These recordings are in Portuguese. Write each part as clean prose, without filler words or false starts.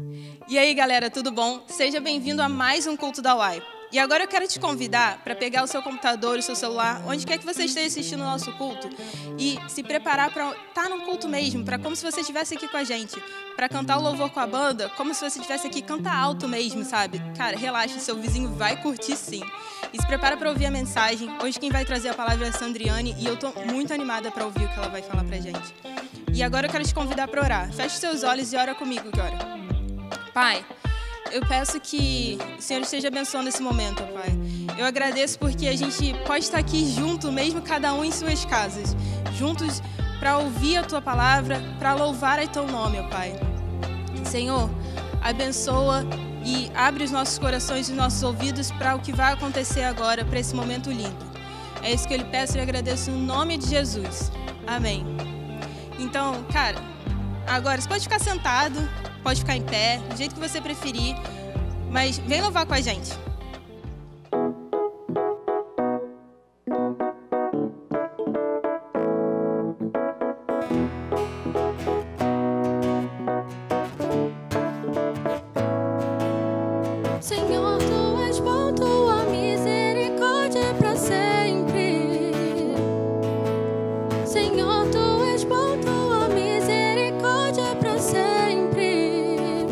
E aí, galera, tudo bom? Seja bem-vindo a mais um culto da UAI. E agora eu quero te convidar para pegar o seu computador, o seu celular, onde quer que você esteja assistindo o nosso culto, e se preparar para estar no culto mesmo, para como se você estivesse aqui com a gente, para cantar o louvor com a banda, como se você estivesse aqui, canta alto mesmo, sabe? Cara, relaxa, seu vizinho vai curtir sim. E se prepara para ouvir a mensagem. Hoje quem vai trazer a palavra é a Sandriane, e eu tô muito animada para ouvir o que ela vai falar pra gente. E agora eu quero te convidar para orar. Feche seus olhos e ora comigo agora. Pai, eu peço que o Senhor esteja abençoando esse momento, Pai. Eu agradeço porque a gente pode estar aqui junto, mesmo cada um em suas casas, juntos para ouvir a Tua palavra, para louvar a Teu nome, Pai. Senhor, abençoa e abre os nossos corações e os nossos ouvidos para o que vai acontecer agora, para esse momento lindo. É isso que eu lhe peço e agradeço no nome de Jesus. Amém. Então, cara, agora você pode ficar sentado, pode ficar em pé, do jeito que você preferir, mas vem louvar com a gente. Senhor, Tu és bom, Tua misericórdia é pra sempre. Senhor, Tu és bom, Tua misericórdia é pra sempre.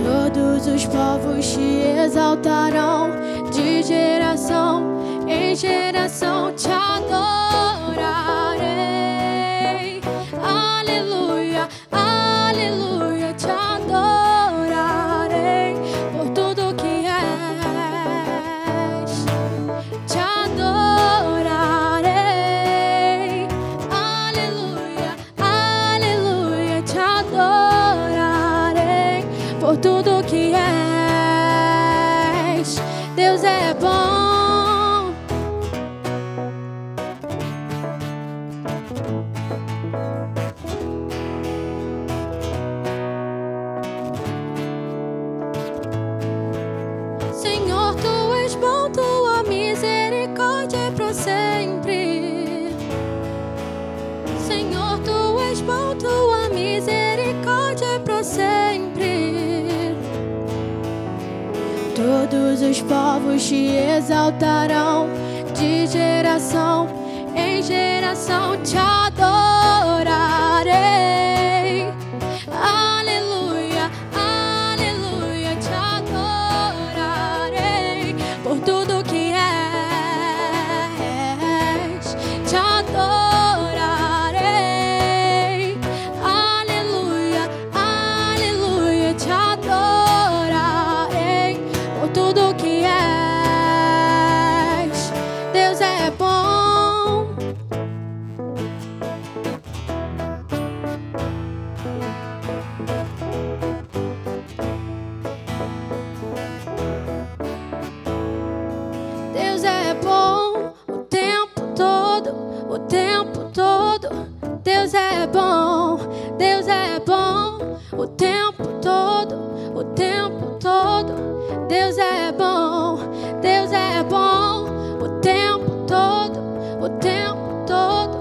Todos os povos te exaltarão, de geração em geração te adorarei. Aleluia, aleluia, te adorarei por tudo que és. Te adorarei. Aleluia, aleluia, te adorarei por tudo que és. Deus é bom. Senhor, Tu és bom, Tua misericórdia é pra sempre. Senhor, Tu és bom, Tua misericórdia é pra sempre. Todos os povos te exaltarão, de geração em geração te adorarei. Aleluia, aleluia, te adorarei por tudo que és. Te adorarei. Aleluia, aleluia, te adorarei por tudo que és. Deus é bom. Deus é bom o tempo todo, o tempo todo. Deus é bom, Deus é bom o tempo todo, o tempo todo. Deus é bom, Deus é bom o tempo todo, o tempo todo.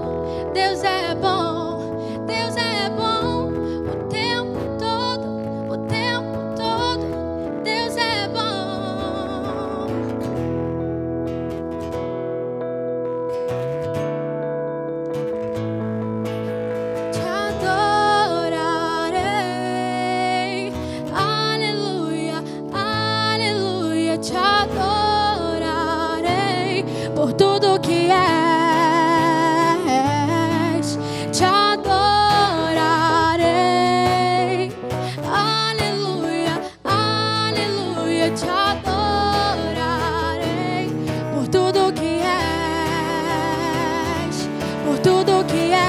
Deus é bom, Deus é bom o tempo todo, o tempo todo. Deus é bom. Te adorarei. Aleluia, aleluia, te adorarei por tudo que és. Te adorarei. Aleluia, aleluia, te adorarei por tudo que és. Por tudo que és.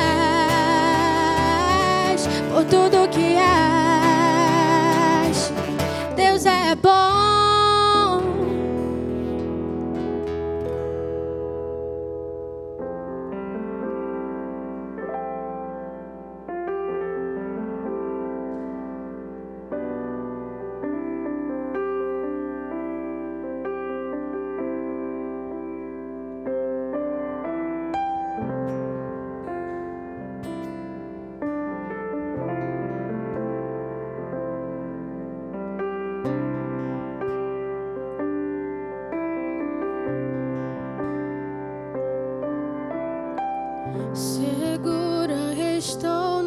Por tudo que és. Deus é bom.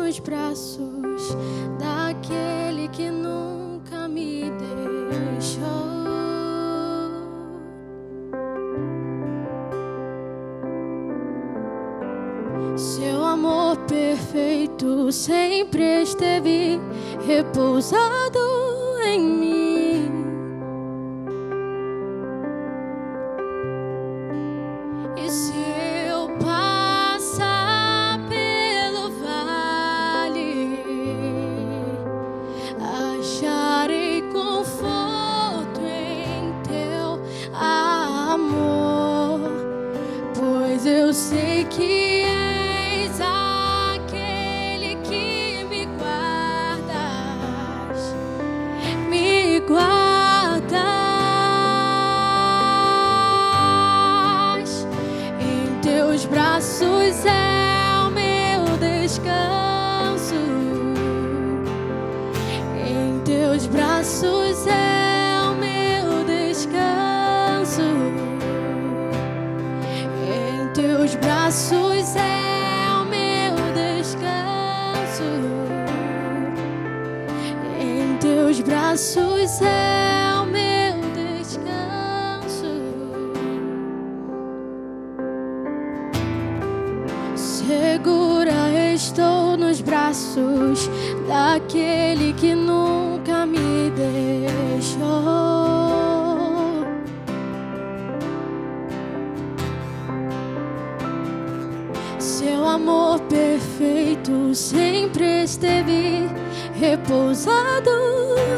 nos braços daquele que nunca me deixou. Seu amor perfeito sempre esteve repousado em mim. E se eu passar pelo vale, acharei conforto em teu amor, pois eu sei que braços é o meu descanso. Em teus braços é o meu descanso. Em teus braços é o meu descanso. Em teus braços é o meu descanso. Segura estou nos braços daquele que nunca me deixou. Seu amor perfeito sempre esteve repousado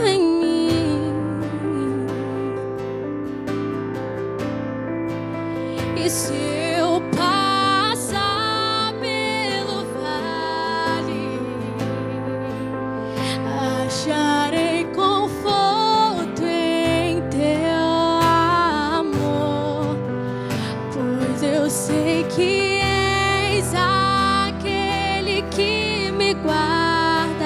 em mim. E se eu passar pelo vale, acharei conforto em teu amor, pois eu sei que és aquele que me guardas,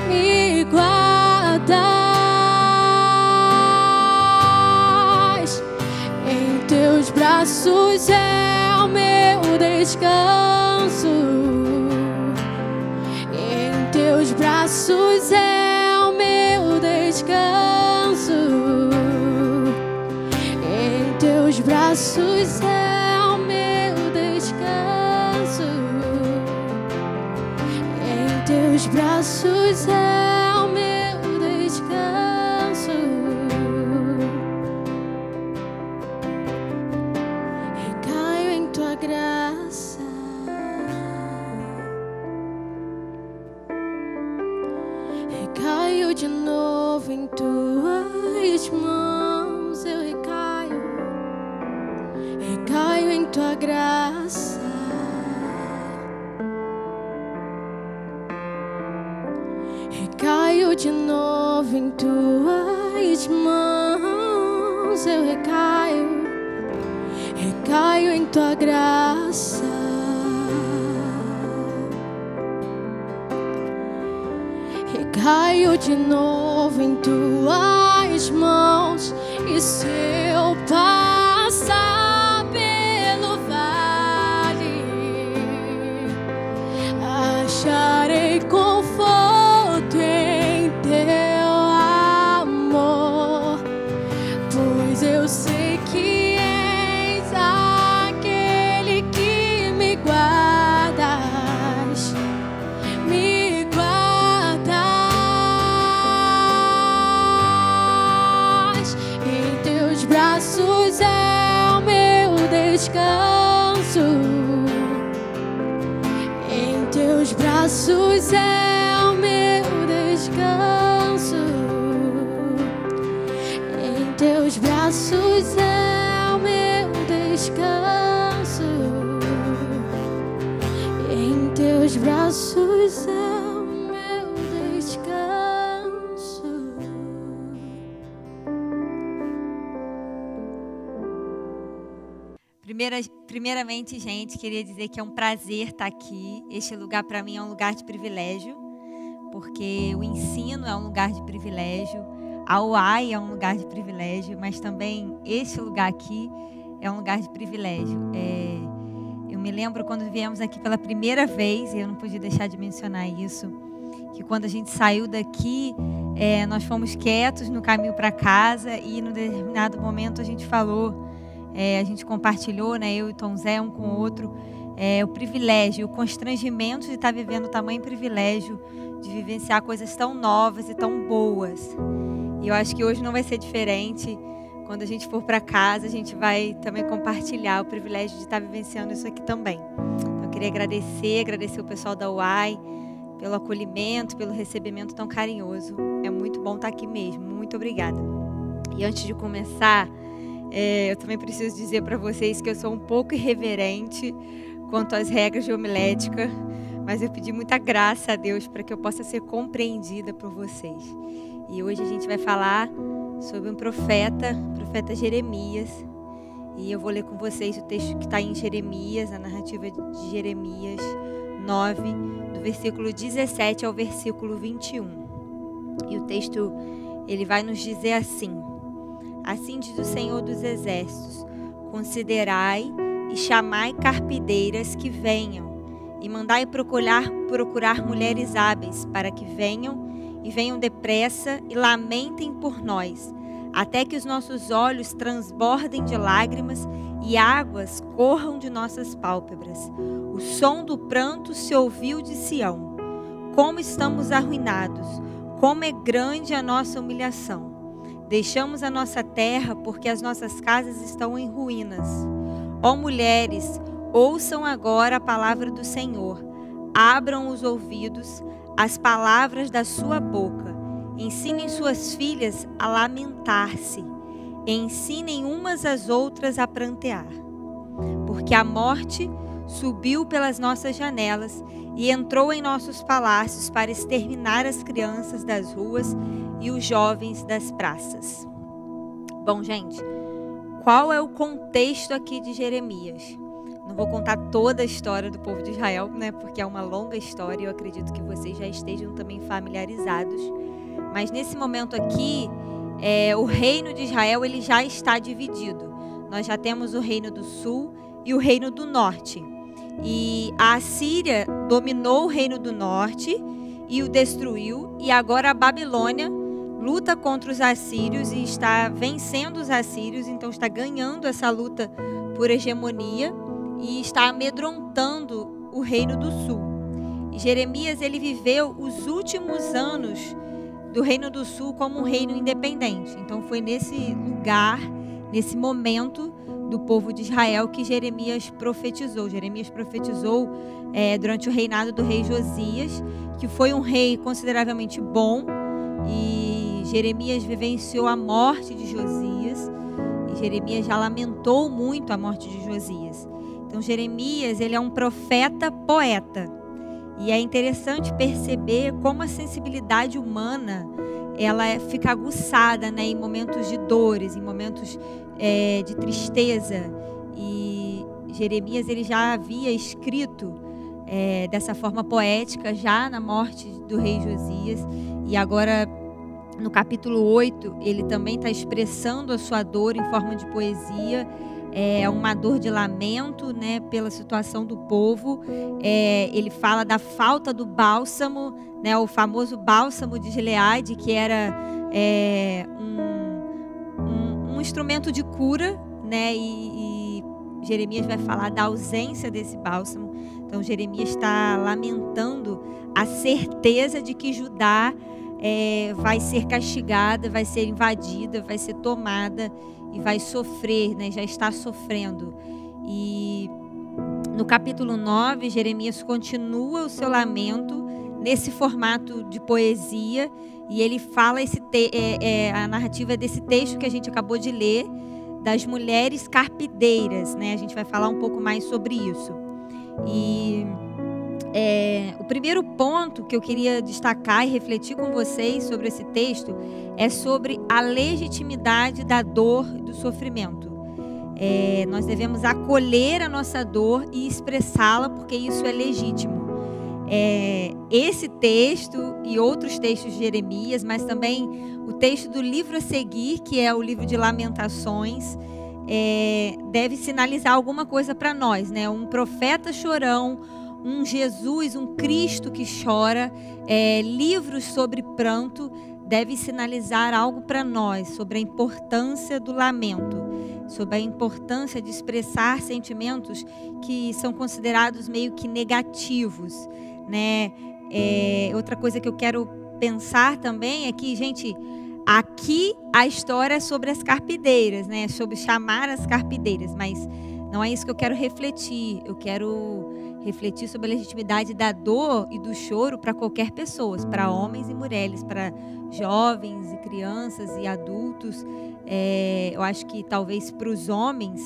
me guardas. Em teus braços é o meu descanso. Em teus braços é o meu descanso. Em teus braços é o meu descanso. Em teus braços é o meu descanso. Recaio em tua graça. Recaio de novo em tuas mãos. Eu recaio. Recaio em tua graça. Recaio de novo em tuas mãos. Eu recaio. Recaio em tua graça. Recaio de novo em tuas mãos. E se eu passar pelo vale, acharei conforto em teu amor, pois eu sei que és aquele que me guardas, me guardas. Em teus braços é o meu descanso. Em teus braços é o meu descanso. Em teus braços é o meu descanso. Em teus braços é o meu descanso. Primeiramente, gente, queria dizer que é um prazer estar aqui. Este lugar, para mim, é um lugar de privilégio, porque o ensino é um lugar de privilégio, a UAI é um lugar de privilégio, mas também este lugar aqui é um lugar de privilégio. Eu Eu me lembro quando viemos aqui pela primeira vez, e eu não podia deixar de mencionar isso, que quando a gente saiu daqui, nós fomos quietos no caminho para casa e num determinado momento a gente falou, a gente compartilhou, né, eu e Tom Zé, um com o outro, o privilégio, o constrangimento de estar vivendo o tamanho privilégio de vivenciar coisas tão novas e tão boas. E eu acho que hoje não vai ser diferente. Quando a gente for para casa, a gente vai também compartilhar o privilégio de estar vivenciando isso aqui também. Então, eu queria agradecer o pessoal da UAI pelo acolhimento, pelo recebimento tão carinhoso. É muito bom estar aqui mesmo. Muito obrigada. E antes de começar, eu também preciso dizer para vocês que eu sou um pouco irreverente quanto às regras de homilética, mas eu pedi muita graça a Deus para que eu possa ser compreendida por vocês. E hoje a gente vai falar sobre um profeta, o profeta Jeremias. E eu vou ler com vocês o texto que está em Jeremias, a narrativa de Jeremias 9, do versículo 17 ao versículo 21. E o texto, ele vai nos dizer assim: assim diz o Senhor dos Exércitos, considerai e chamai carpideiras que venham, e mandai procurar mulheres hábeis, para que venham depressa e lamentem por nós, até que os nossos olhos transbordem de lágrimas e águas corram de nossas pálpebras. O som do pranto se ouviu de Sião. Como estamos arruinados, como é grande a nossa humilhação. Deixamos a nossa terra porque as nossas casas estão em ruínas. Ó mulheres, ouçam agora a palavra do Senhor. Abram os ouvidos às palavras da sua boca. Ensinem suas filhas a lamentar-se. Ensinem umas às outras a prantear. Porque a morte subiu pelas nossas janelas e entrou em nossos palácios para exterminar as crianças das ruas e os jovens das praças. Bom, gente, qual é o contexto aqui de Jeremias? Não vou contar toda a história do povo de Israel, né? Porque é uma longa história e eu acredito que vocês já estejam também familiarizados. Mas nesse momento aqui, o reino de Israel ele já está dividido. Nós já temos o reino do sul e o reino do norte. E a Assíria dominou o reino do norte e o destruiu. E agora a Babilônia luta contra os assírios e está vencendo os assírios. Então está ganhando essa luta por hegemonia e está amedrontando o reino do sul. E Jeremias ele viveu os últimos anos do reino do sul como um reino independente. Então foi nesse lugar, nesse momento do povo de Israel que Jeremias profetizou. Jeremias profetizou durante o reinado do rei Josias, que foi um rei consideravelmente bom, e Jeremias vivenciou a morte de Josias, e Jeremias já lamentou muito a morte de Josias. Então Jeremias ele é um profeta poeta. E é interessante perceber como a sensibilidade humana ela fica aguçada, né, em momentos de dores, em momentos de tristeza. E Jeremias ele já havia escrito dessa forma poética já na morte do rei Josias. E agora no capítulo 8 ele também está expressando a sua dor em forma de poesia. É uma dor de lamento, né, pela situação do povo. Ele fala da falta do bálsamo, né, o famoso bálsamo de Gileade, que era um instrumento de cura, né, e Jeremias vai falar da ausência desse bálsamo. Então Jeremias está lamentando a certeza de que Judá vai ser castigada, vai ser invadida, vai ser tomada e vai sofrer, né? Já está sofrendo. E no capítulo 9, Jeremias continua o seu lamento nesse formato de poesia, e ele fala a narrativa desse texto que a gente acabou de ler, das mulheres carpideiras, né? A gente vai falar um pouco mais sobre isso. E o primeiro ponto que eu queria destacar e refletir com vocês sobre esse texto é sobre a legitimidade da dor e do sofrimento. Nós devemos acolher a nossa dor e expressá-la, porque isso é legítimo. Esse texto e outros textos de Jeremias, mas também o texto do livro a seguir, que é o livro de Lamentações, deve sinalizar alguma coisa para nós, né? Um profeta chorão, um Jesus, um Cristo que chora, livros sobre pranto, deve sinalizar algo para nós sobre a importância do lamento, sobre a importância de expressar sentimentos que são considerados meio que negativos, né? Outra coisa que eu quero pensar também é que, gente, aqui a história é sobre as carpideiras, né? Sobre chamar as carpideiras, mas não é isso que eu quero refletir. Eu quero refletir sobre a legitimidade da dor e do choro para qualquer pessoa, para homens e mulheres, para jovens e crianças e adultos. Eu acho que talvez para os homens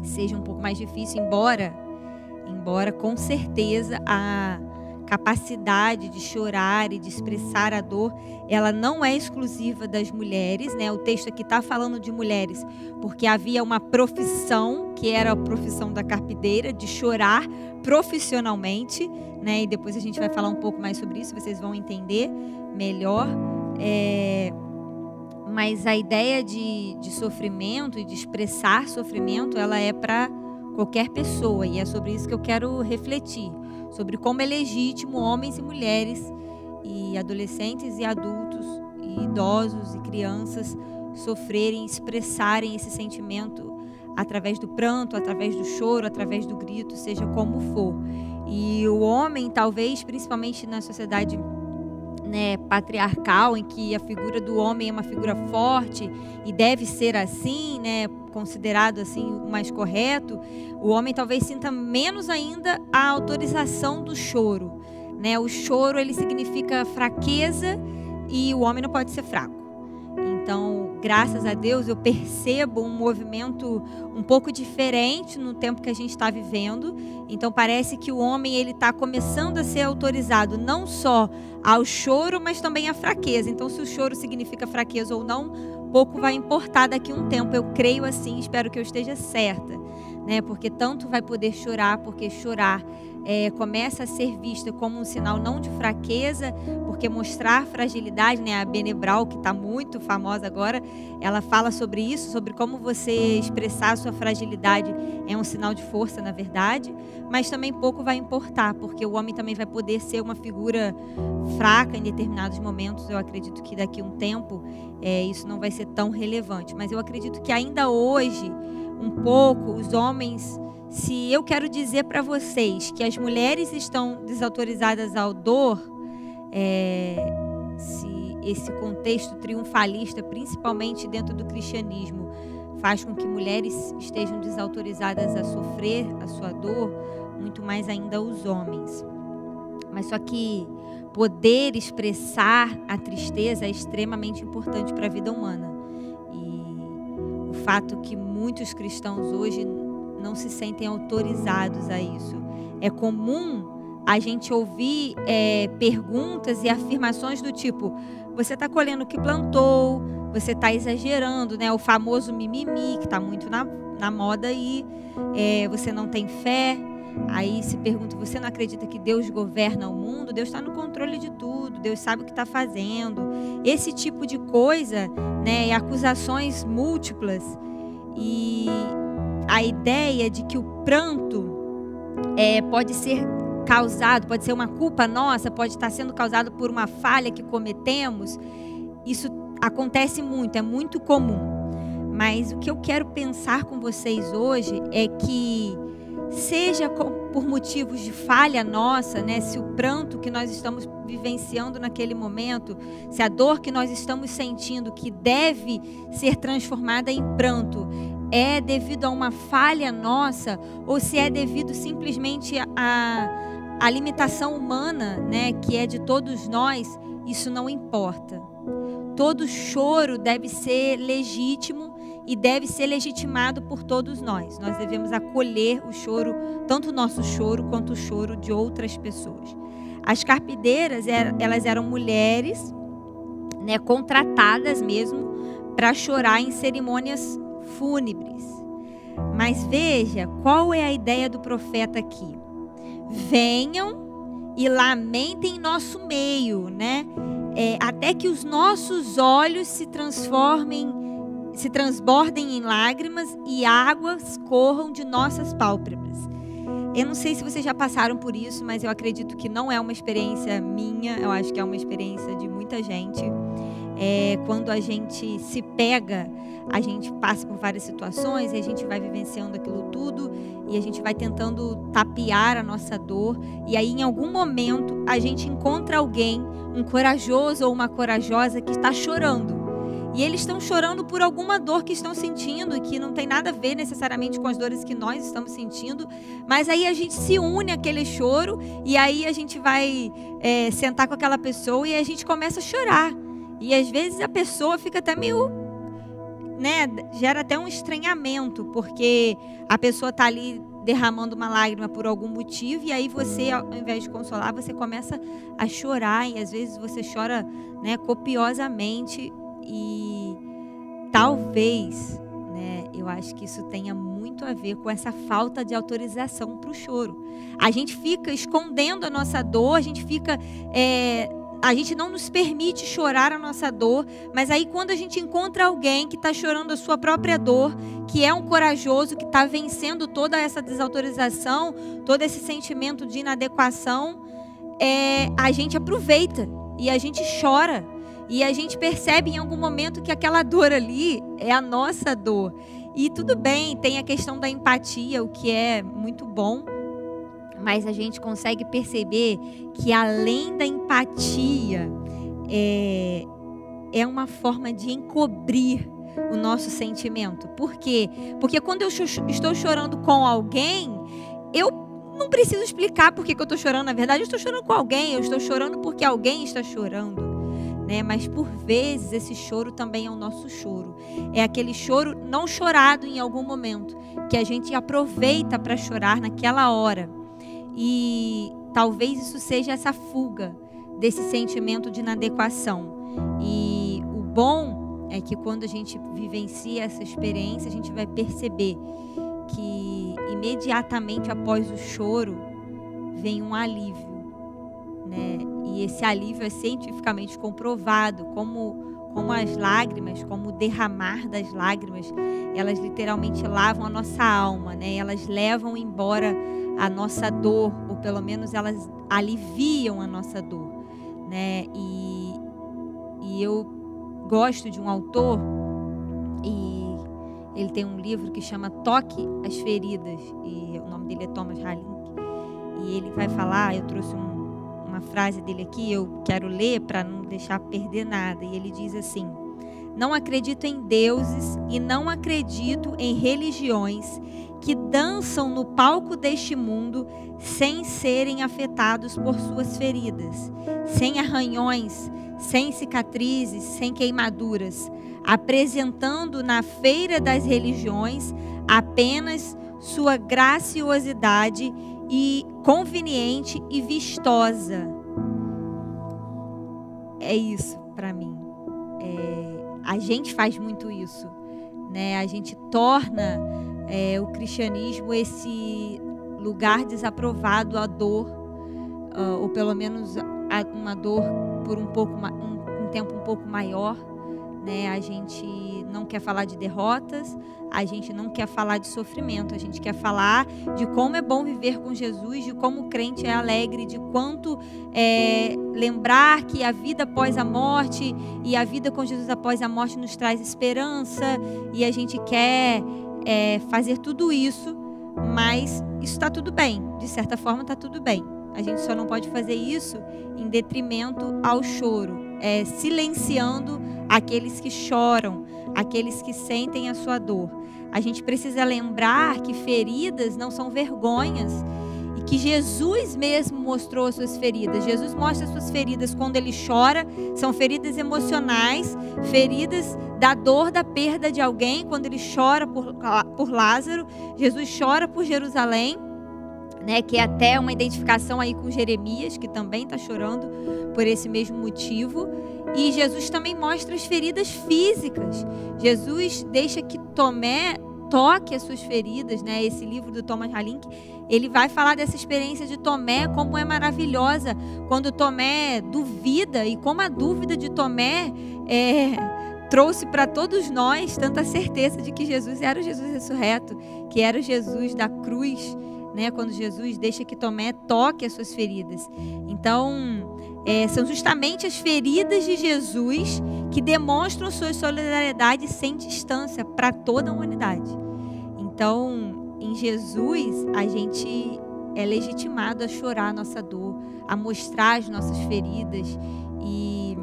seja um pouco mais difícil, embora com certeza a capacidade de chorar e de expressar a dor, ela não é exclusiva das mulheres, né? O texto aqui está falando de mulheres, porque havia uma profissão, que era a profissão da carpideira, de chorar profissionalmente, né? E depois a gente vai falar um pouco mais sobre isso, vocês vão entender melhor. Mas a ideia de sofrimento e de expressar sofrimento, ela é para qualquer pessoa, e é sobre isso que eu quero refletir. Sobre como é legítimo homens e mulheres, e adolescentes e adultos, e idosos e crianças sofrerem, expressarem esse sentimento através do pranto, através do choro, através do grito, seja como for. E o homem, talvez, principalmente na sociedade, né, patriarcal, em que a figura do homem é uma figura forte e deve ser assim, né, considerado assim o mais correto, o homem talvez sinta menos ainda a autorização do choro, né? O choro, ele significa fraqueza e o homem não pode ser fraco. Então, graças a Deus, eu percebo um movimento um pouco diferente no tempo que a gente está vivendo. Então, parece que o homem, ele está começando a ser autorizado não só ao choro, mas também à fraqueza. Então, se o choro significa fraqueza ou não, pouco vai importar daqui a um tempo. Eu creio assim, espero que eu esteja certa, né? Porque tanto vai poder chorar, porque chorar começa a ser vista como um sinal não de fraqueza, porque mostrar fragilidade, né? A Brené Brown, que está muito famosa agora, ela fala sobre isso, sobre como você expressar a sua fragilidade é um sinal de força, na verdade, mas também pouco vai importar, porque o homem também vai poder ser uma figura fraca em determinados momentos. Eu acredito que daqui a um tempo isso não vai ser tão relevante, mas eu acredito que ainda hoje, um pouco, os homens... Se eu quero dizer para vocês que as mulheres estão desautorizadas à dor, se esse contexto triunfalista, principalmente dentro do cristianismo, faz com que mulheres estejam desautorizadas a sofrer a sua dor, muito mais ainda os homens. Mas só que poder expressar a tristeza é extremamente importante para a vida humana. E o fato que muitos cristãos hoje não se sentem autorizados a isso. É comum a gente ouvir perguntas e afirmações do tipo: você está colhendo o que plantou, você está exagerando, né? O famoso mimimi, que está muito na moda aí, você não tem fé. Aí se pergunta: você não acredita que Deus governa o mundo? Deus está no controle de tudo, Deus sabe o que está fazendo. Esse tipo de coisa, né? E acusações múltiplas. E a ideia de que o pranto pode ser causado, pode ser uma culpa nossa, pode estar sendo causado por uma falha que cometemos, isso acontece muito, é muito comum. Mas o que eu quero pensar com vocês hoje é que, seja por motivos de falha nossa, né, se o pranto que nós estamos vivenciando naquele momento, se a dor que nós estamos sentindo, que deve ser transformada em pranto, é devido a uma falha nossa, ou se é devido simplesmente à limitação humana, né, que é de todos nós, isso não importa. Todo choro deve ser legítimo e deve ser legitimado por todos nós. Nós devemos acolher o choro, tanto o nosso choro quanto o choro de outras pessoas. As carpideiras, elas eram mulheres, né, contratadas mesmo para chorar em cerimônias fúnebres. Mas veja, qual é a ideia do profeta aqui? Venham e lamentem em nosso meio, né? Até que os nossos olhos se transformem, se transbordem em lágrimas e águas corram de nossas pálpebras. Eu não sei se vocês já passaram por isso, mas eu acredito que não é uma experiência minha, eu acho que é uma experiência de muita gente. Quando a gente se pega, a gente passa por várias situações e a gente vai vivenciando aquilo tudo e a gente vai tentando tapear a nossa dor, e aí em algum momento a gente encontra alguém, um corajoso ou uma corajosa que está chorando. E eles estão chorando por alguma dor que estão sentindo e que não tem nada a ver necessariamente com as dores que nós estamos sentindo. Mas aí a gente se une àquele choro e aí a gente vai sentar com aquela pessoa e a gente começa a chorar. E às vezes a pessoa fica até meio, gera até um estranhamento, porque a pessoa está ali derramando uma lágrima por algum motivo, e aí você, ao invés de consolar, você começa a chorar, e às vezes você chora, copiosamente. E talvez, eu acho que isso tenha muito a ver com essa falta de autorização para o choro. A gente fica escondendo a nossa dor, a gente não nos permite chorar a nossa dor, mas aí quando a gente encontra alguém que está chorando a sua própria dor, que é um corajoso, que está vencendo toda essa desautorização, todo esse sentimento de inadequação, a gente aproveita e a gente chora. E a gente percebe em algum momento que aquela dor ali é a nossa dor. E tudo bem, tem a questão da empatia, o que é muito bom. Mas a gente consegue perceber que além da empatia, é uma forma de encobrir o nosso sentimento. Por quê? Porque quando eu estou chorando com alguém, eu não preciso explicar por que eu estou chorando. Na verdade, eu estou chorando com alguém, eu estou chorando porque alguém está chorando. Mas por vezes esse choro também é o nosso choro. É aquele choro não chorado em algum momento, que a gente aproveita para chorar naquela hora. E talvez isso seja essa fuga desse sentimento de inadequação. E o bom é que quando a gente vivencia essa experiência, a gente vai perceber que imediatamente após o choro vem um alívio, E esse alívio é cientificamente comprovado, como as lágrimas, como o derramar das lágrimas, elas literalmente lavam a nossa alma, Elas levam embora a nossa dor, ou pelo menos elas aliviam a nossa dor, E eu gosto de um autor, e ele tem um livro que chama Toque as Feridas, e o nome dele é Thomas Halink, e ele vai falar, eu trouxe uma frase dele aqui, eu quero ler para não deixar perder nada, e ele diz assim: não acredito em deuses e não acredito em religiões que dançam no palco deste mundo sem serem afetados por suas feridas, sem arranhões, sem cicatrizes, sem queimaduras, apresentando na feira das religiões apenas sua graciosidade e conveniente e vistosa. É isso para mim. A gente faz muito isso, A gente torna o cristianismo esse lugar desaprovado à dor, ou pelo menos uma dor por um tempo um pouco maior, A gente não quer falar de derrotas, a gente não quer falar de sofrimento, a gente quer falar de como é bom viver com Jesus, de como o crente é alegre, de quanto lembrar que a vida após a morte e a vida com Jesus após a morte nos traz esperança, e a gente quer fazer tudo isso, mas isso está tudo bem, de certa forma está tudo bem. A gente só não pode fazer isso em detrimento ao choro, silenciando aqueles que choram, aqueles que sentem a sua dor. A gente precisa lembrar que feridas não são vergonhas e que Jesus mesmo mostrou as suas feridas. Jesus mostra as suas feridas quando ele chora, são feridas emocionais, feridas da dor da perda de alguém, quando ele chora por Lázaro. Jesus chora por Jerusalém, que é até uma identificação aí com Jeremias, que também está chorando por esse mesmo motivo. E Jesus também mostra as feridas físicas. Jesus deixa que Tomé toque as suas feridas, Esse livro do Thomas Halink, ele vai falar dessa experiência de Tomé, como é maravilhosa, quando Tomé duvida, e como a dúvida de Tomé trouxe para todos nós tanta certeza de que Jesus era o Jesus ressurreto, que era o Jesus da cruz, né? Quando Jesus deixa que Tomé toque as suas feridas. Então, são justamente as feridas de Jesus que demonstram sua solidariedade sem distância para toda a humanidade. Então, em Jesus, a gente é legitimado a chorar a nossa dor, a mostrar as nossas feridas. E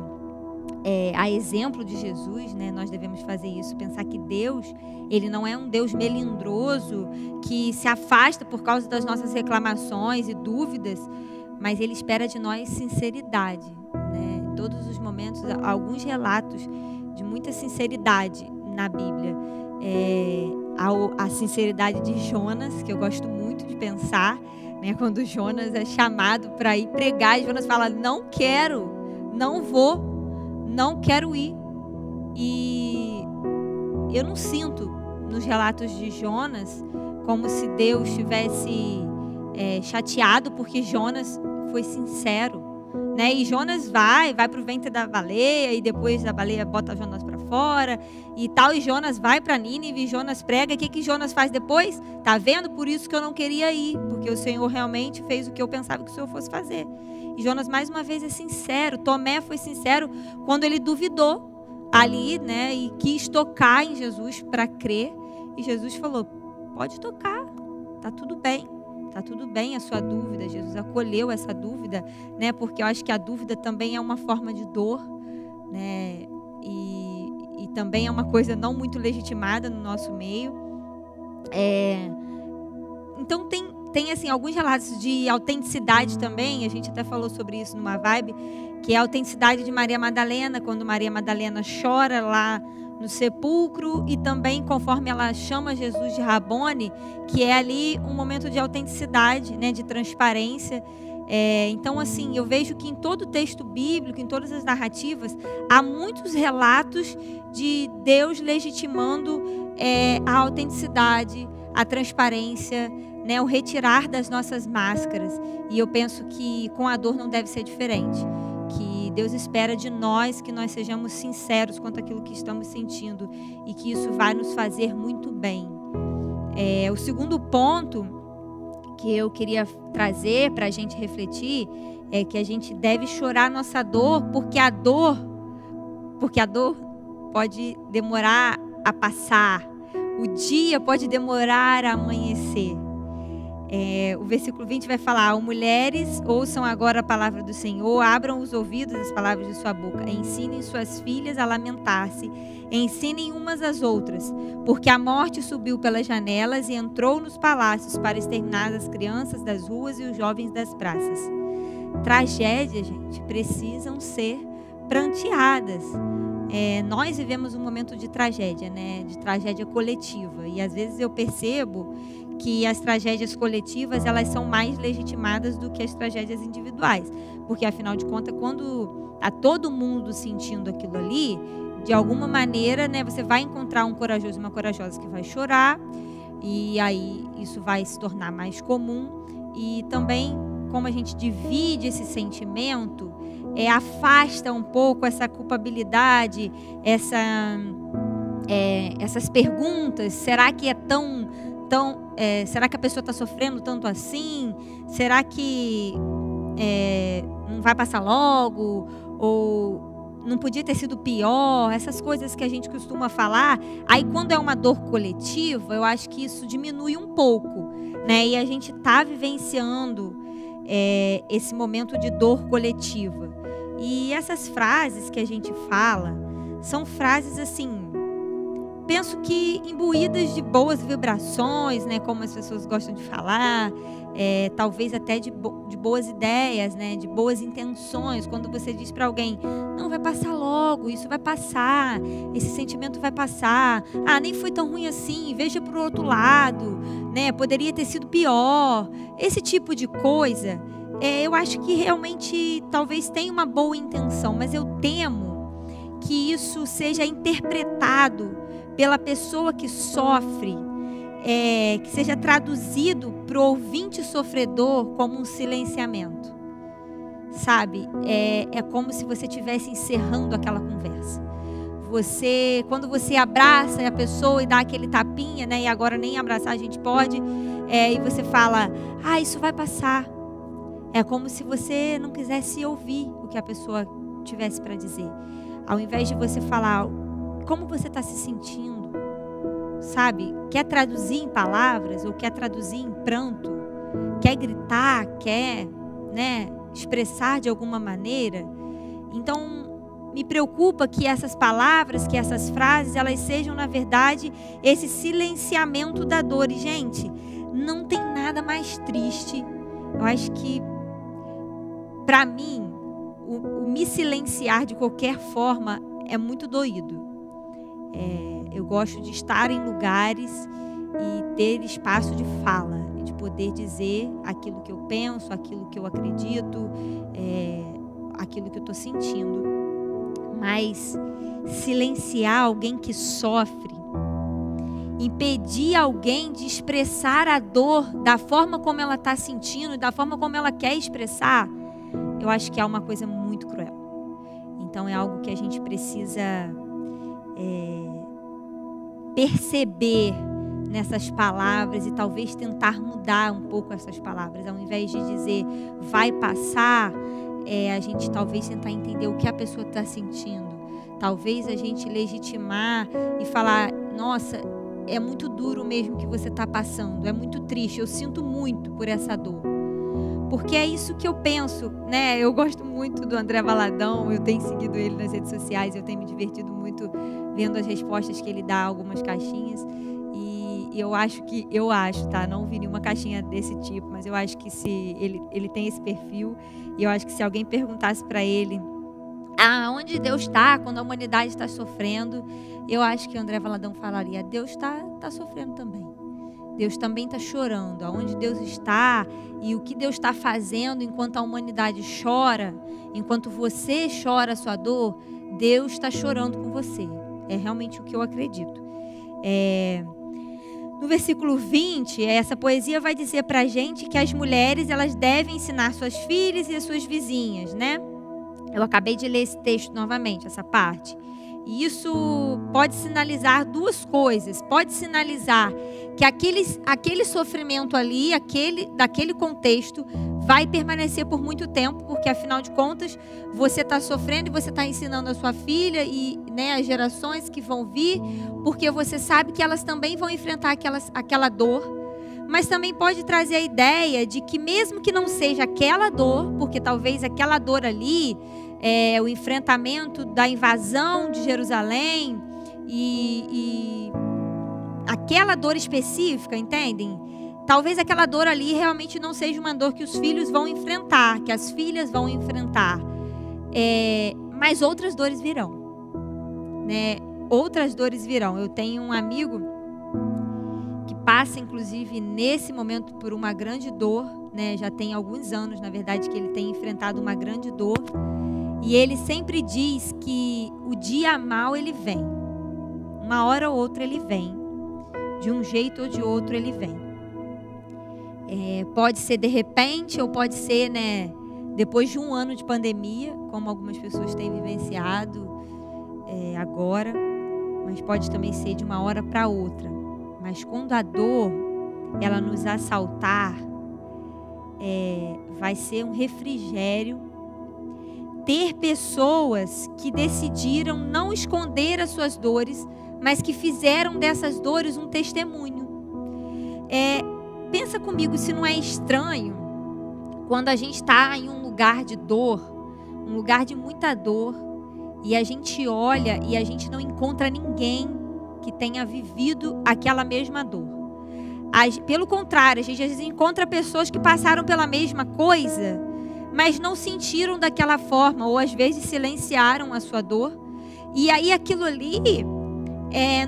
a exemplo de Jesus, né, nós devemos fazer isso, pensar que Deus, Ele não é um Deus melindroso que se afasta por causa das nossas reclamações e dúvidas, mas Ele espera de nós sinceridade, né? Em todos os momentos, alguns relatos de muita sinceridade na Bíblia. A sinceridade de Jonas, que eu gosto muito de pensar, né, quando Jonas é chamado para ir pregar, e Jonas fala: não quero, não vou, não quero ir. E eu não sinto nos relatos de Jonas como se Deus estivesse chateado porque Jonas foi sincero, né? E Jonas vai para o ventre da baleia, e depois a baleia bota Jonas para fora e tal, e Jonas vai para Nínive, e Jonas prega. O que Jonas faz depois? Tá vendo? Por isso que eu não queria ir, porque o Senhor realmente fez o que eu pensava que o Senhor fosse fazer. E Jonas mais uma vez é sincero. Tomé foi sincero quando ele duvidou ali, né, e quis tocar em Jesus para crer, e Jesus falou: pode tocar, tá tudo bem a sua dúvida. Jesus acolheu essa dúvida, né, porque eu acho que a dúvida também é uma forma de dor, né, e também é uma coisa não muito legitimada no nosso meio. Então tem assim, alguns relatos de autenticidade também. A gente até falou sobre isso numa vibe, que é a autenticidade de Maria Madalena, quando Maria Madalena chora lá no sepulcro, e também conforme ela chama Jesus de Rabone, que é ali um momento de autenticidade, né, de transparência. Então, assim, eu vejo que em todo o texto bíblico, em todas as narrativas, há muitos relatos de Deus legitimando a autenticidade, a transparência, né, o retirar das nossas máscaras. E eu penso que com a dor não deve ser diferente. Que Deus espera de nós que nós sejamos sinceros quanto àquilo que estamos sentindo, e que isso vai nos fazer muito bem. O segundo ponto que eu queria trazer para a gente refletir é que a gente deve chorar nossa dor, porque a dor pode demorar a passar, o dia pode demorar a amanhecer. O versículo 20 vai falar: mulheres, ouçam agora a palavra do Senhor, abram os ouvidos às palavras de sua boca, ensinem suas filhas a lamentar-se, ensinem umas às outras, porque a morte subiu pelas janelas e entrou nos palácios para exterminar as crianças das ruas e os jovens das praças. Tragédias, gente, precisam ser pranteadas. Nós vivemos um momento de tragédia, né? De tragédia coletiva, e às vezes eu percebo que as tragédias coletivas, elas são mais legitimadas do que as tragédias individuais, porque afinal de contas, quando está todo mundo sentindo aquilo ali, de alguma maneira, né, você vai encontrar um corajoso e uma corajosa que vai chorar, e aí isso vai se tornar mais comum. E também, como a gente divide esse sentimento, afasta um pouco essa culpabilidade, essas perguntas: será que é será que a pessoa está sofrendo tanto assim? Será que não vai passar logo? Ou não podia ter sido pior? Essas coisas que a gente costuma falar. Aí, quando é uma dor coletiva, eu acho que isso diminui um pouco, né? E a gente está vivenciando esse momento de dor coletiva. E essas frases que a gente fala são frases assim, penso que imbuídas de boas vibrações, né, como as pessoas gostam de falar, talvez até de boas ideias, né, de boas intenções. Quando você diz para alguém: não, vai passar logo, isso vai passar, esse sentimento vai passar, nem foi tão ruim assim, veja para o outro lado, né, poderia ter sido pior. Esse tipo de coisa, eu acho que realmente talvez tenha uma boa intenção, mas eu temo que isso seja interpretado pela pessoa que sofre, que seja traduzido para o ouvinte sofredor como um silenciamento, sabe? É como se você estivesse encerrando aquela conversa. quando você abraça a pessoa e dá aquele tapinha, né? E agora nem abraçar a gente pode. E você fala, isso vai passar. É como se você não quisesse ouvir o que a pessoa tivesse para dizer. Ao invés de você falar como você está se sentindo, sabe? Quer traduzir em palavras ou quer traduzir em pranto? Quer gritar? Quer, né, expressar de alguma maneira? Então, me preocupa que essas palavras, que essas frases, elas sejam, na verdade, esse silenciamento da dor. E, gente, não tem nada mais triste. Eu acho que, para mim, o me silenciar de qualquer forma é muito doído. Eu gosto de estar em lugares e ter espaço de fala, de poder dizer aquilo que eu penso, aquilo que eu acredito, aquilo que eu estou sentindo. Mas silenciar alguém que sofre, impedir alguém de expressar a dor da forma como ela está sentindo, da forma como ela quer expressar, eu acho que é uma coisa muito cruel. Então é algo que a gente precisa perceber nessas palavras e talvez tentar mudar um pouco essas palavras. Ao invés de dizer vai passar, a gente talvez tentar entender o que a pessoa está sentindo. Talvez a gente legitimar e falar, nossa, é muito duro mesmo que você está passando, é muito triste, eu sinto muito por essa dor. Porque é isso que eu penso, né? Eu gosto muito do André Valadão, eu tenho seguido ele nas redes sociais, eu tenho me divertido muito vendo as respostas que ele dá a algumas caixinhas. E eu acho, tá? Não vi nenhuma caixinha desse tipo, mas eu acho que se ele tem esse perfil, e eu acho que se alguém perguntasse para ele onde Deus está quando a humanidade está sofrendo, eu acho que o André Valadão falaria, Deus está sofrendo também. Deus também está chorando. Aonde Deus está e o que Deus está fazendo enquanto a humanidade chora, enquanto você chora a sua dor, Deus está chorando com você. É realmente o que eu acredito. No versículo 20, essa poesia vai dizer para a gente que as mulheres elas devem ensinar suas filhas e as suas vizinhas, né? Eu acabei de ler esse texto novamente, essa parte. E isso pode sinalizar duas coisas. Pode sinalizar que aquele sofrimento ali, daquele contexto, vai permanecer por muito tempo, porque afinal de contas, você está sofrendo e você está ensinando a sua filha e, né, as gerações que vão vir, porque você sabe que elas também vão enfrentar aquela dor. Mas também pode trazer a ideia de que mesmo que não seja aquela dor, porque talvez aquela dor ali, o enfrentamento da invasão de Jerusalém e aquela dor específica, entendem? Talvez aquela dor ali realmente não seja uma dor que os filhos vão enfrentar, que as filhas vão enfrentar. Mas outras dores virão, né? Outras dores virão. Eu tenho um amigo que passa, inclusive, nesse momento por uma grande dor, né? Já tem alguns anos, na verdade, que ele tem enfrentado uma grande dor. E ele sempre diz que o dia mau ele vem. Uma hora ou outra ele vem. De um jeito ou de outro ele vem. Pode ser de repente ou pode ser, né, depois de um ano de pandemia, como algumas pessoas têm vivenciado agora. Mas pode também ser de uma hora para outra. Mas quando a dor ela nos assaltar, vai ser um refrigério. Ter pessoas que decidiram não esconder as suas dores, mas que fizeram dessas dores um testemunho. Pensa comigo se não é estranho quando a gente está em um lugar de dor, um lugar de muita dor, e a gente olha e a gente não encontra ninguém que tenha vivido aquela mesma dor. Pelo contrário, a gente às vezes encontra pessoas que passaram pela mesma coisa, mas não sentiram daquela forma, ou às vezes silenciaram a sua dor. E aí aquilo ali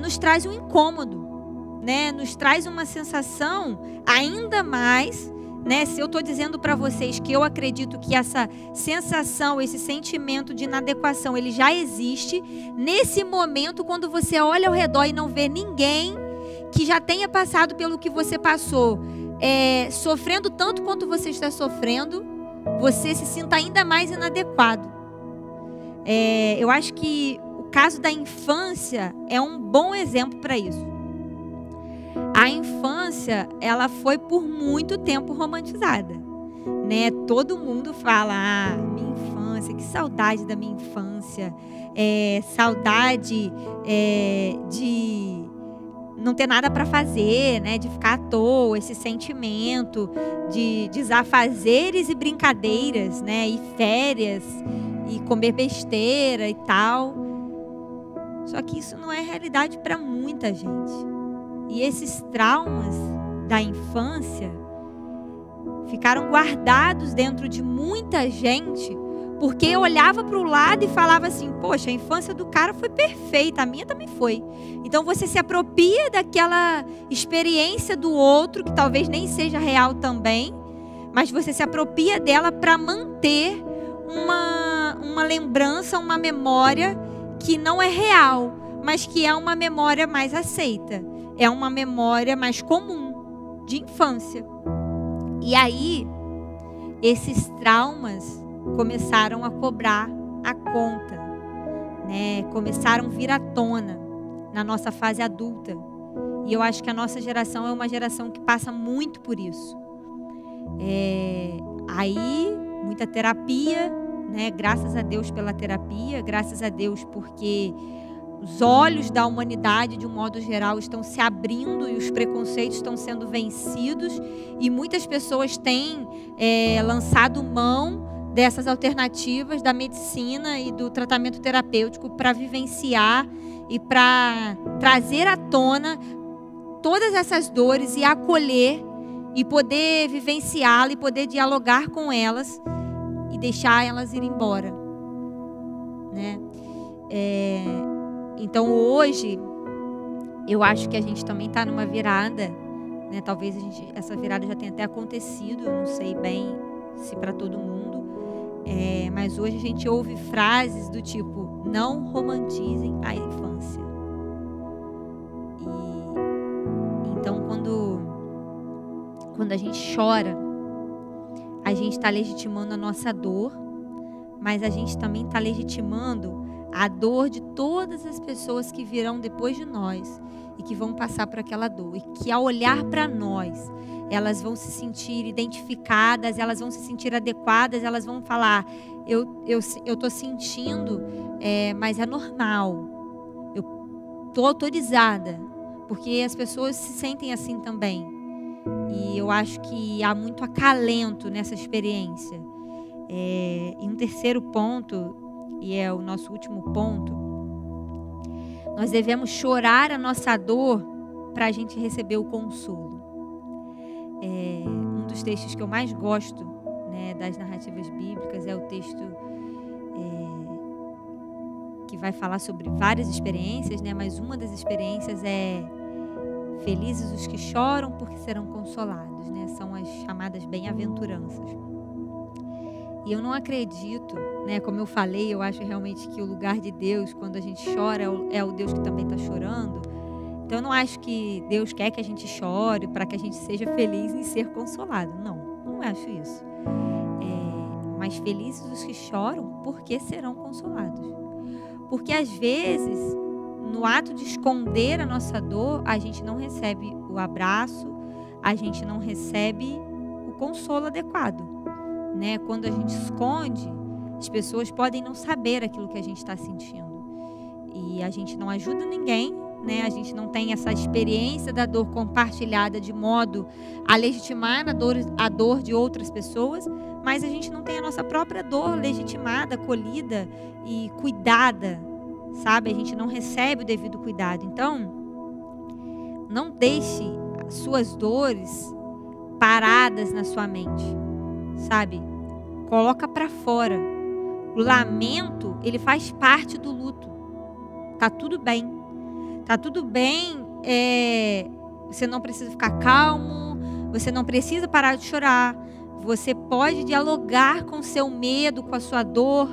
nos traz um incômodo, né? Nos traz uma sensação ainda mais, né? Se eu estou dizendo para vocês que eu acredito que essa sensação, esse sentimento de inadequação, ele já existe, nesse momento, quando você olha ao redor e não vê ninguém que já tenha passado pelo que você passou, sofrendo tanto quanto você está sofrendo, você se sinta ainda mais inadequado. Eu acho que o caso da infância é um bom exemplo para isso. A infância, ela foi por muito tempo romantizada, né? Todo mundo fala, minha infância, que saudade da minha infância, saudade de não ter nada para fazer, né? De ficar à toa, esse sentimento de desafazeres e brincadeiras, né? E férias, e comer besteira e tal. Só que isso não é realidade para muita gente. E esses traumas da infância ficaram guardados dentro de muita gente, porque olhava para o lado e falava assim, poxa, a infância do cara foi perfeita, a minha também foi. Então você se apropria daquela experiência do outro, que talvez nem seja real também, mas você se apropria dela para manter uma lembrança, uma memória que não é real, mas que é uma memória mais aceita. É uma memória mais comum de infância. E aí, esses traumas começaram a cobrar a conta, né? Começaram a vir à tona na nossa fase adulta. E eu acho que a nossa geração é uma geração que passa muito por isso. Aí, muita terapia, né? Graças a Deus pela terapia, graças a Deus porque os olhos da humanidade, de um modo geral, estão se abrindo e os preconceitos estão sendo vencidos. E muitas pessoas têm lançado mão dessas alternativas da medicina e do tratamento terapêutico para vivenciar e para trazer à tona todas essas dores e acolher e poder vivenciá-las e poder dialogar com elas e deixar elas ir embora, né? Então hoje eu acho que a gente também está numa virada, né? Talvez essa virada já tenha até acontecido, eu não sei bem se para todo mundo, mas hoje a gente ouve frases do tipo, não romantizem a infância. E então quando a gente chora, a gente está legitimando a nossa dor, mas a gente também está legitimando a dor de todas as pessoas que virão depois de nós e que vão passar por aquela dor. E que ao olhar para nós, elas vão se sentir identificadas, elas vão se sentir adequadas, elas vão falar, eu estou sentindo, mas é normal. Eu estou autorizada, porque as pessoas se sentem assim também. E eu acho que há muito acalento nessa experiência. E um terceiro ponto, e é o nosso último ponto, nós devemos chorar a nossa dor para a gente receber o consolo. Um dos textos que eu mais gosto, né, das narrativas bíblicas é o texto que vai falar sobre várias experiências, né, mas uma das experiências é felizes os que choram porque serão consolados, né, são as chamadas bem-aventuranças. E eu não acredito, né, como eu falei, eu acho realmente que o lugar de Deus, quando a gente chora, é o Deus que também está chorando. Então eu não acho que Deus quer que a gente chore para que a gente seja feliz em ser consolado. Não acho isso. Mas felizes os que choram porque serão consolados. Porque às vezes, no ato de esconder a nossa dor, a gente não recebe o abraço, a gente não recebe o consolo adequado. Né? Quando a gente esconde, as pessoas podem não saber aquilo que a gente está sentindo. E a gente não ajuda ninguém, né? A gente não tem essa experiência da dor compartilhada de modo a legitimar a dor de outras pessoas, mas a gente não tem a nossa própria dor legitimada, acolhida e cuidada, sabe? A gente não recebe o devido cuidado. Então, não deixe suas dores paradas na sua mente. Sabe? Coloca para fora. O lamento, ele faz parte do luto. Tá tudo bem. Tá tudo bem. Você não precisa ficar calmo. Você não precisa parar de chorar. Você pode dialogar com o seu medo, com a sua dor.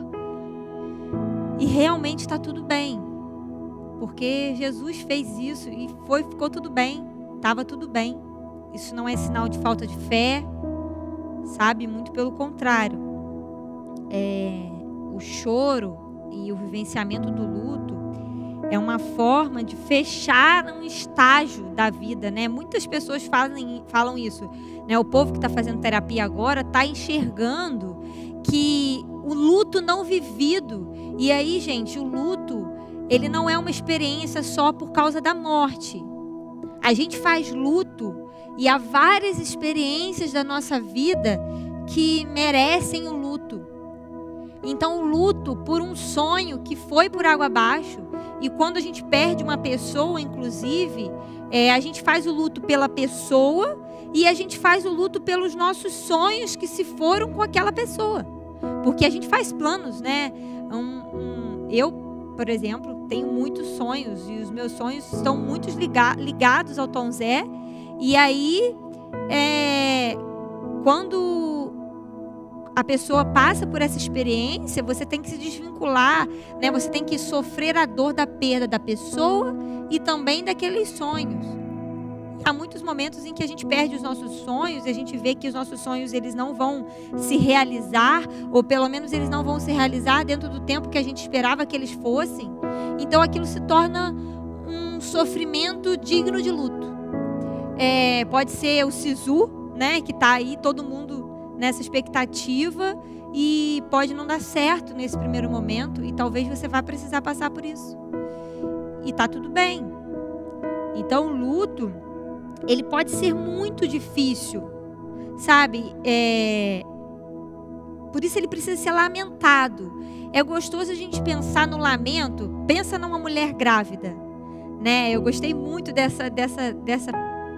E realmente está tudo bem. Porque Jesus fez isso e ficou tudo bem. Estava tudo bem. Isso não é sinal de falta de fé. Sabe? Muito pelo contrário. O choro, e o vivenciamento do luto é uma forma de fechar um estágio da vida, né? Muitas pessoas falam isso, né? O povo que está fazendo terapia agora está enxergando que o luto não vivido, e aí, gente, o luto, ele não é uma experiência só por causa da morte. A gente faz luto e há várias experiências da nossa vida que merecem o luto. Então, o luto por um sonho que foi por água abaixo, e quando a gente perde uma pessoa, inclusive, a gente faz o luto pela pessoa e a gente faz o luto pelos nossos sonhos que se foram com aquela pessoa. Porque a gente faz planos, né? Eu, por exemplo, tenho muitos sonhos e os meus sonhos estão muito ligados ao Tom Zé. E aí, quando a pessoa passa por essa experiência, você tem que se desvincular, né? Você tem que sofrer a dor da perda da pessoa e também daqueles sonhos. Há muitos momentos em que a gente perde os nossos sonhos e a gente vê que os nossos sonhos eles não vão se realizar, ou pelo menos eles não vão se realizar dentro do tempo que a gente esperava que eles fossem. Então aquilo se torna um sofrimento digno de luto. Pode ser o Sisu, né, que está aí todo mundo nessa expectativa e pode não dar certo nesse primeiro momento e talvez você vá precisar passar por isso. E tá tudo bem. Então o luto, ele pode ser muito difícil, sabe? Por isso ele precisa ser lamentado. É gostoso a gente pensar no lamento. Pensa numa mulher grávida, né? Eu gostei muito dessa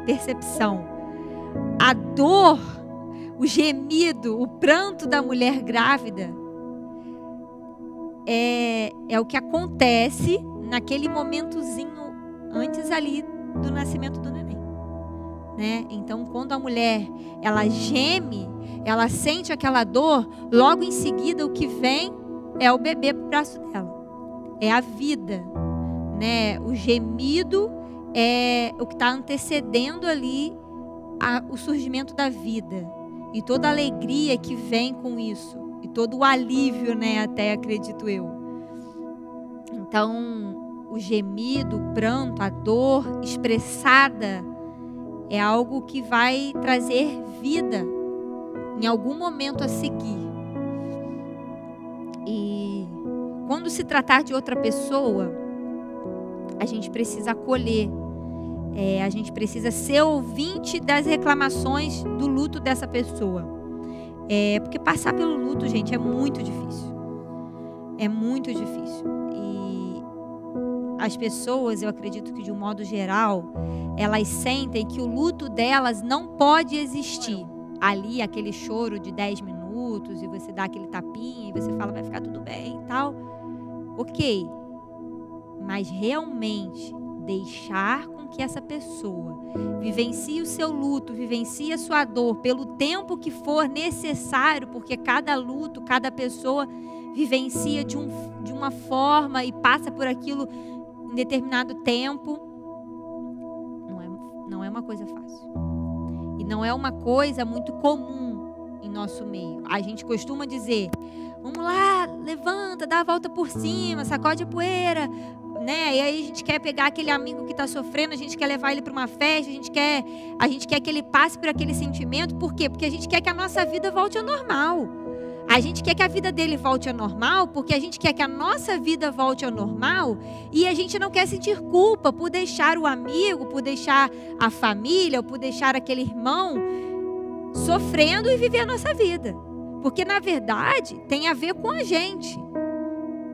percepção. A dor, o gemido, o pranto da mulher grávida é o que acontece naquele momentozinho antes ali do nascimento do neném, né? Então, quando a mulher ela geme, ela sente aquela dor, logo em seguida o que vem é o bebê pro braço dela, é a vida, né? O gemido é o que está antecedendo ali o surgimento da vida e toda a alegria que vem com isso e todo o alívio, né? Até acredito eu. Então, o gemido, o pranto, a dor expressada é algo que vai trazer vida em algum momento a seguir. E quando se tratar de outra pessoa, a gente precisa acolher, a gente precisa ser ouvinte das reclamações do luto dessa pessoa. Porque passar pelo luto, gente, é muito difícil. É muito difícil. E as pessoas, eu acredito que de um modo geral, elas sentem que o luto delas não pode existir. Ali, aquele choro de 10 minutos, e você dá aquele tapinha, e você fala, vai ficar tudo bem e tal. Ok. Mas realmente deixar com que essa pessoa vivencie o seu luto, vivencie a sua dor pelo tempo que for necessário, porque cada luto, cada pessoa vivencia de uma forma e passa por aquilo em determinado tempo. Não é uma coisa fácil. E não é uma coisa muito comum em nosso meio. A gente costuma dizer, vamos lá, levanta, dá a volta por cima, sacode a poeira, né? E aí a gente quer pegar aquele amigo que está sofrendo, a gente quer levar ele para uma festa, a gente quer que ele passe por aquele sentimento. Por quê? Porque a gente quer que a nossa vida volte ao normal. A gente quer que a vida dele volte ao normal, porque a gente quer que a nossa vida volte ao normal e a gente não quer sentir culpa por deixar o amigo, por deixar a família, ou por deixar aquele irmão sofrendo e viver a nossa vida. Porque, na verdade, tem a ver com a gente,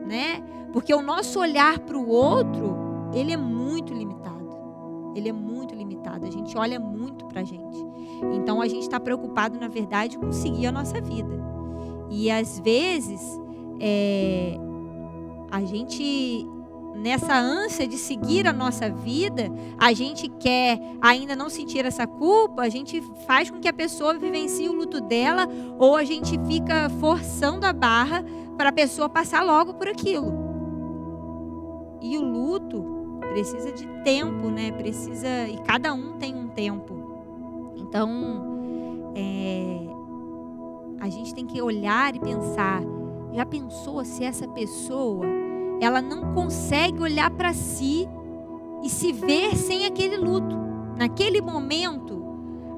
né? Porque o nosso olhar para o outro, ele é muito limitado. Ele é muito limitado. A gente olha muito para a gente. Então, a gente está preocupado, na verdade, com seguir a nossa vida. E, às vezes, a gente, nessa ânsia de seguir a nossa vida, a gente quer ainda não sentir essa culpa, a gente faz com que a pessoa vivencie o luto dela, ou a gente fica forçando a barra para a pessoa passar logo por aquilo. E o luto precisa de tempo, né? E cada um tem um tempo. Então, a gente tem que olhar e pensar, Já pensou se essa pessoa, ela não consegue olhar para si e se ver sem aquele luto? Naquele momento,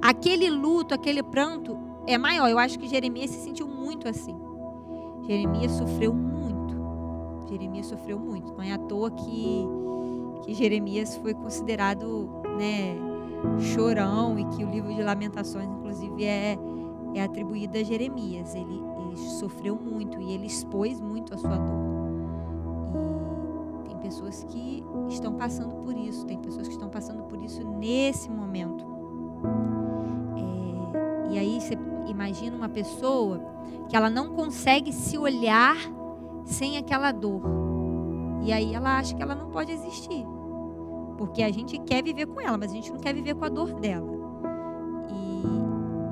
aquele luto, aquele pranto é maior. Eu acho que Jeremias se sentiu muito assim. Jeremias sofreu muito. Jeremias sofreu muito. Não é à toa que Jeremias foi considerado, né, chorão, e que o livro de Lamentações, inclusive, é atribuído a Jeremias. Ele sofreu muito e ele expôs muito a sua dor. E tem pessoas que estão passando por isso. Tem pessoas que estão passando por isso nesse momento. E aí você imagina uma pessoa que ela não consegue se olhar sem aquela dor. E aí ela acha que ela não pode existir. Porque a gente quer viver com ela, mas a gente não quer viver com a dor dela.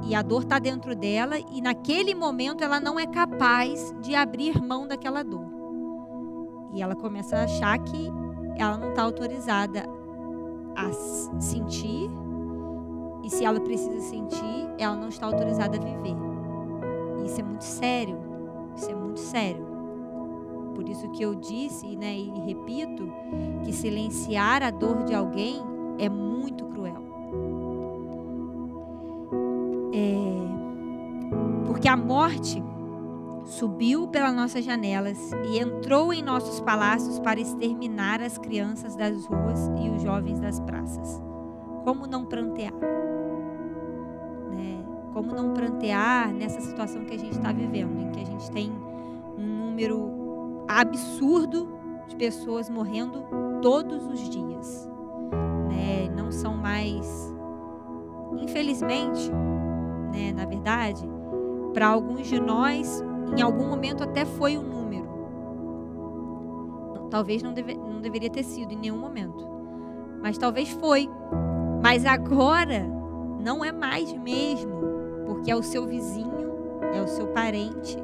E a dor está dentro dela, e naquele momento ela não é capaz de abrir mão daquela dor. E ela começa a achar que ela não está autorizada a sentir, e se ela precisa sentir, ela não está autorizada a viver. E isso é muito sério. Isso é muito sério. Por isso que eu disse, né, e repito, que silenciar a dor de alguém é muito cruel. Porque a morte subiu pelas nossas janelas e entrou em nossos palácios para exterminar as crianças das ruas e os jovens das praças. Como não prantear? Né? Como não prantear nessa situação que a gente está vivendo, em que a gente tem um número absurdo de pessoas morrendo todos os dias, né? Não são mais, infelizmente, né, na verdade, para alguns de nós, em algum momento até foi um número. Talvez não deveria ter sido em nenhum momento, mas talvez foi. Mas agora não é mais mesmo, porque é o seu vizinho, é o seu parente,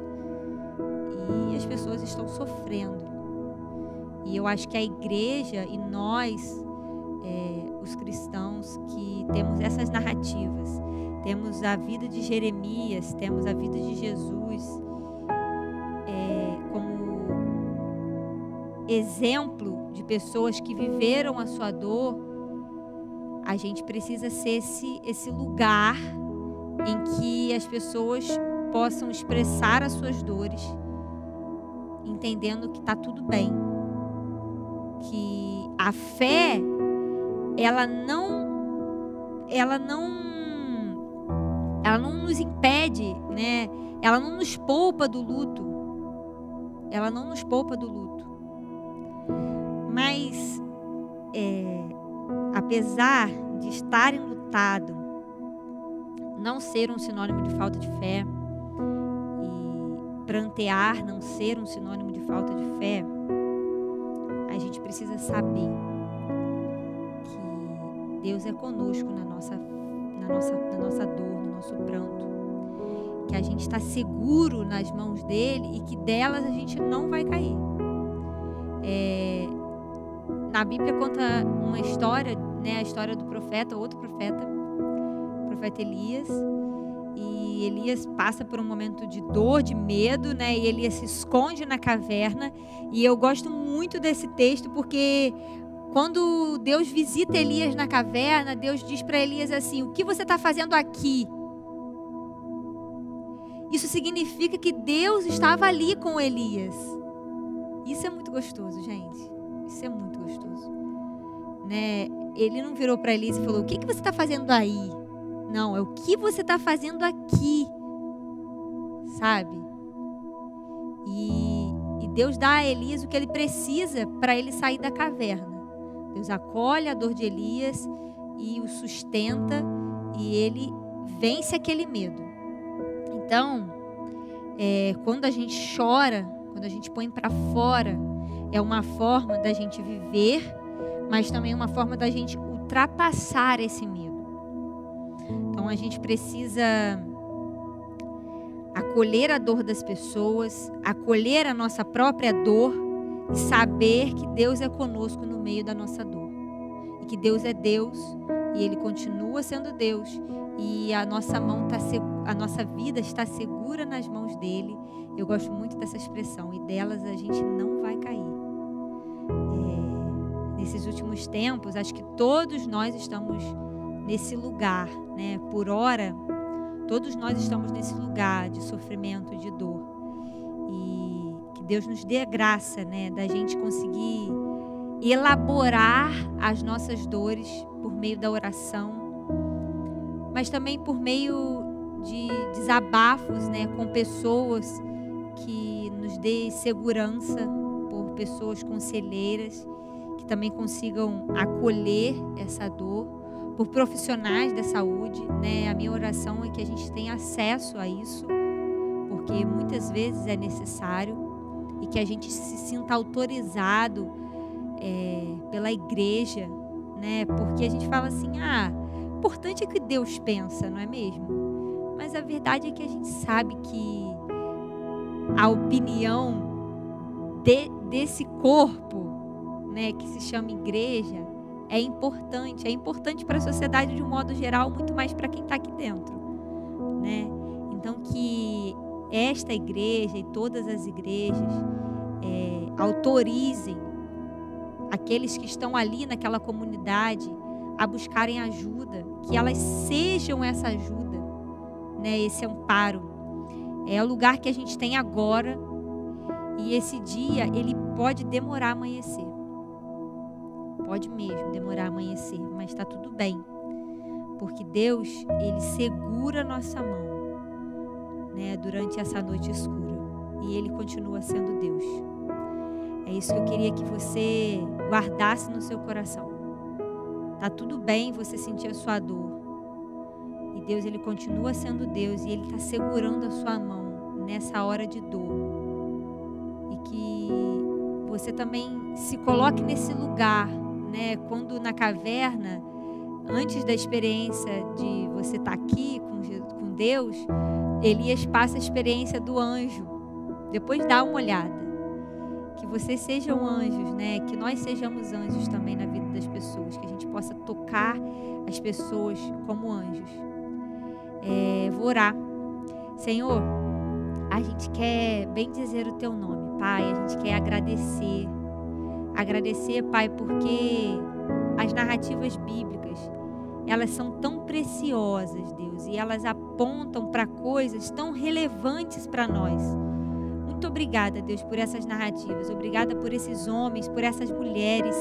e as pessoas estão sofrendo. E eu acho que a igreja e nós, os cristãos, que temos essas narrativas, temos a vida de Jeremias, temos a vida de Jesus, como exemplo de pessoas que viveram a sua dor. A gente precisa ser esse lugar em que as pessoas possam expressar as suas dores, entendendo que está tudo bem. Que a fé, ela não nos impede, né? Ela não nos poupa do luto. Ela não nos poupa do luto. Mas, apesar de estar enlutado, não ser um sinônimo de falta de fé, e prantear não ser um sinônimo de falta de fé, a gente precisa saber que Deus é conosco na nossa dor, no nosso pranto, que a gente está seguro nas mãos dele e que delas a gente não vai cair. Na Bíblia conta uma história, né, a história do profeta, outro profeta, o profeta Elias. E Elias passa por um momento de dor, de medo, né? E Elias se esconde na caverna. E eu gosto muito desse texto porque quando Deus visita Elias na caverna, Deus diz para Elias assim: o que você está fazendo aqui? Isso significa que Deus estava ali com Elias. Isso é muito gostoso, gente. Isso é muito gostoso, né? Ele não virou para Elias e falou: o que você está fazendo aí? Não, é o que você está fazendo aqui, sabe? E Deus dá a Elias o que ele precisa para ele sair da caverna. Deus acolhe a dor de Elias e o sustenta, e ele vence aquele medo. Então, quando a gente chora, quando a gente põe para fora, é uma forma da gente viver, mas também uma forma da gente ultrapassar esse medo. Então a gente precisa acolher a dor das pessoas, acolher a nossa própria dor e saber que Deus é conosco no meio da nossa dor. E que Deus é Deus e Ele continua sendo Deus. E a nossa vida está segura nas mãos dele. Eu gosto muito dessa expressão, e delas a gente não vai cair. Nesses últimos tempos, acho que todos nós estamos nesse lugar, né? Por hora, todos nós estamos nesse lugar de sofrimento, de dor. E que Deus nos dê a graça, né, da gente conseguir elaborar as nossas dores por meio da oração, mas também por meio de desabafos, né, com pessoas que nos dê segurança, por pessoas conselheiras que também consigam acolher essa dor, por profissionais da saúde, né? A minha oração é que a gente tenha acesso a isso, porque muitas vezes é necessário, e que a gente se sinta autorizado pela igreja, né? Porque a gente fala assim, importante é que Deus pensa, não é mesmo? Mas a verdade é que a gente sabe que a opinião desse corpo, né, que se chama igreja, é importante para a sociedade de um modo geral, muito mais para quem está aqui dentro, né? Então que esta igreja e todas as igrejas autorizem aqueles que estão ali naquela comunidade a buscarem ajuda, que elas sejam essa ajuda, né? Esse amparo. É o lugar que a gente tem agora, e esse dia ele pode demorar a amanhecer. Pode mesmo demorar a amanhecer, mas está tudo bem, porque Deus, ele segura a nossa mão, né, durante essa noite escura, e ele continua sendo Deus. É isso que eu queria que você guardasse no seu coração. Tá tudo bem você sentir a sua dor, e Deus, ele continua sendo Deus, e ele está segurando a sua mão nessa hora de dor, e que você também se coloque nesse lugar, né? Quando na caverna, antes da experiência de você estar aqui com Deus, Elias passa a experiência do anjo. Depois dá uma olhada. Que vocês sejam anjos, né? Que nós sejamos anjos também na vida das pessoas. Que a gente possa tocar as pessoas como anjos. Vou orar. Senhor, a gente quer bendizer o Teu nome, Pai. A gente quer agradecer. Agradecer, Pai, porque as narrativas bíblicas, elas são tão preciosas, Deus, e elas apontam para coisas tão relevantes para nós. Muito obrigada, Deus, por essas narrativas. Obrigada por esses homens, por essas mulheres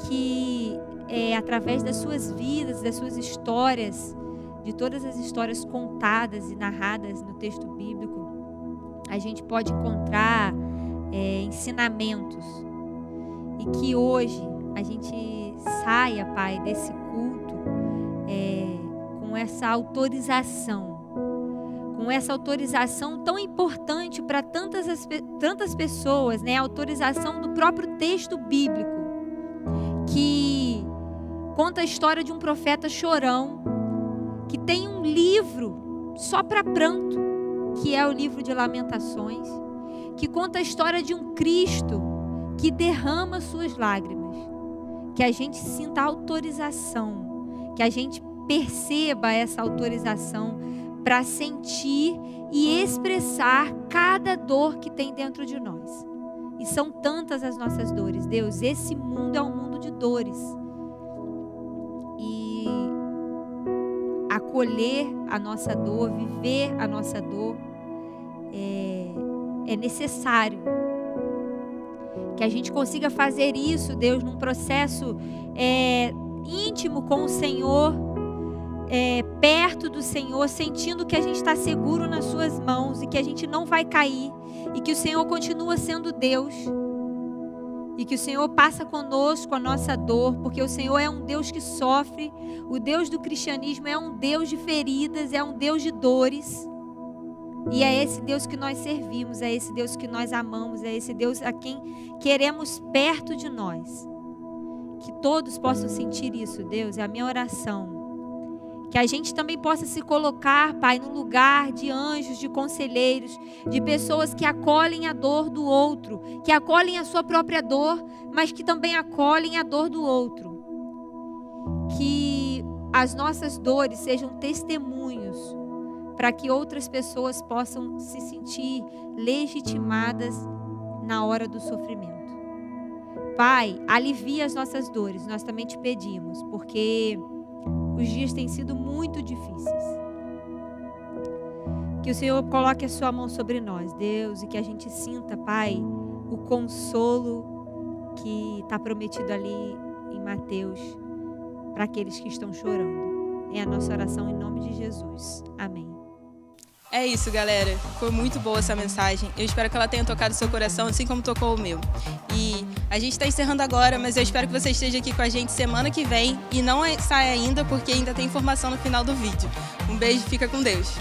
que, através das suas vidas, das suas histórias, de todas as histórias contadas e narradas no texto bíblico, a gente pode encontrar ensinamentos. E que hoje a gente saia, Pai, desse culto com essa autorização tão importante para tantas pessoas, né? A autorização do próprio texto bíblico, que conta a história de um profeta chorão, que tem um livro só para pranto, que é o livro de Lamentações, que conta a história de um Cristo que derrama suas lágrimas, que a gente sinta autorização, que a gente perceba essa autorização para sentir e expressar cada dor que tem dentro de nós. E são tantas as nossas dores, Deus, esse mundo é um mundo de dores. E acolher a nossa dor, viver a nossa dor, é necessário. Que a gente consiga fazer isso, Deus, num processo íntimo com o Senhor, perto do Senhor, sentindo que a gente está seguro nas suas mãos e que a gente não vai cair, e que o Senhor continua sendo Deus, e que o Senhor passa conosco a nossa dor, porque o Senhor é um Deus que sofre. O Deus do cristianismo é um Deus de feridas, é um Deus de dores. E é esse Deus que nós servimos, é esse Deus que nós amamos, é esse Deus a quem queremos perto de nós. Que todos possam sentir isso, Deus, é a minha oração. Que a gente também possa se colocar, Pai, num lugar de anjos, de conselheiros, de pessoas que acolhem a dor do outro, que acolhem a sua própria dor, mas que também acolhem a dor do outro. Que as nossas dores sejam testemunhos para que outras pessoas possam se sentir legitimadas na hora do sofrimento. Pai, alivia as nossas dores, nós também te pedimos, porque os dias têm sido muito difíceis. Que o Senhor coloque a sua mão sobre nós, Deus, e que a gente sinta, Pai, o consolo que está prometido ali em Mateus para aqueles que estão chorando. É a nossa oração em nome de Jesus. Amém. É isso, galera. Foi muito boa essa mensagem. Eu espero que ela tenha tocado o seu coração, assim como tocou o meu. E a gente está encerrando agora, mas eu espero que você esteja aqui com a gente semana que vem. E não saia ainda, porque ainda tem informação no final do vídeo. Um beijo, fica com Deus.